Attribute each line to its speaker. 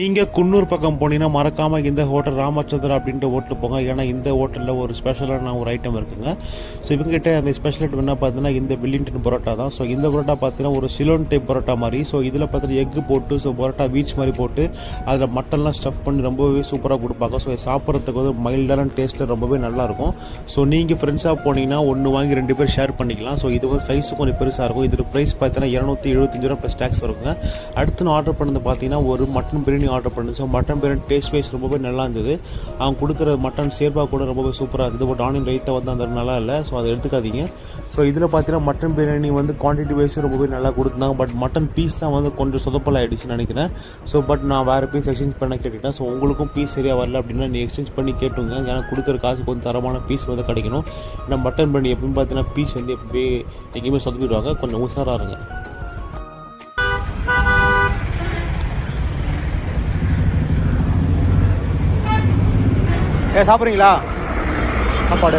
Speaker 1: நீங்கள் குன்னூர் பக்கம் போனீங்கன்னா மறக்காமல் இந்த ஹோட்டல் ராமச்சந்திரா அப்படின்ட்டு ஹோட்டல் போங்க. ஏன்னா இந்த ஹோட்டலில் ஒரு ஸ்பெஷலான ஒரு ஐட்டம் இருக்குங்க. ஸோ இவங்ககிட்ட அந்த ஸ்பெஷல் ஐட்டம் என்ன பார்த்தீங்கன்னா இந்த வில்லிங்டன் பரோட்டா தான். ஸோ இந்த பரோட்டா பார்த்தீங்கன்னா ஒரு சிலோன் டைப் பரோட்டா மாதிரி. ஸோ இதில் பார்த்தீங்கன்னா எக்கு போட்டு ஸோ பரோட்டா பீச் மாதிரி போட்டு அதில் மட்டன்லாம் ஸ்டஃப் பண்ணி ரொம்பவே சூப்பராக கொடுப்பாங்க. ஸோ சாப்பிட்றதுக்கு வந்து மைல்டான டேஸ்ட்டு ரொம்பவே நல்லாயிருக்கும். ஸோ நீங்கள் ஃப்ரெண்ட்ஸாக போனீங்கன்னா ஒன்று வாங்கி 2 பேர் ஷேர் பண்ணிக்கலாம். ஸோ இது வந்து சைஸும் கொஞ்சம் பெருசாக இருக்கும். இதில் ப்ரைஸ் பார்த்தீங்கன்னா 275 ரூபா ப்ளஸ் டேக்ஸ் வருங்க. அடுத்து நான் ஆர்டர் பண்ணது பார்த்தீங்கன்னா ஒரு மட்டன் பிரியாணி ஆர்டர் பண்ணது. So mutton biryani taste wise ரொம்பவே நல்லா இருந்தது. அவங்க கொடுக்குற மட்டன் சேர்பா கூட ரொம்பவே சூப்பராக இருந்தது. பட் ஆனியன் ரைட்டாக வந்து அந்த நல்லா இல்லை. ஸோ அதை எடுத்துக்காதீங்க. ஸோ இதில் பார்த்தீங்கன்னா மட்டன் பிரியாணி வந்து குவான்டிட்டி வைஸ் ரொம்பவே நல்லா கொடுத்துருந்தாங்க. பட் மட்டன் பீஸ் தான் வந்து கொஞ்சம் சொதப்பல் ஆகிடுச்சுன்னு நினைக்கிறேன். ஸோ பட் நான் வேறு பீஸ் எக்ஸ்சேஞ்ச் பண்ண கேட்டுட்டேன். ஸோ உங்களுக்கும் பீஸ் சரியாக வரல அப்படின்னா நீ எக்ஸ்சேஞ்ச் பண்ணி கேட்டுங்க. ஏன்னா கொடுக்குற காசுக்கு வந்து தரமான பீஸ் வந்து கிடைக்கணும். ஏன்னா மட்டன் பிரியாணி எப்படின்னு பார்த்தீங்கன்னா பீஸ் வந்து எப்படியே எங்கேயுமே சொதப்பிடுவாங்க. கொஞ்சம் உஷாராக இருங்க.
Speaker 2: சாப்பிட்றீங்களா சாப்பாடு?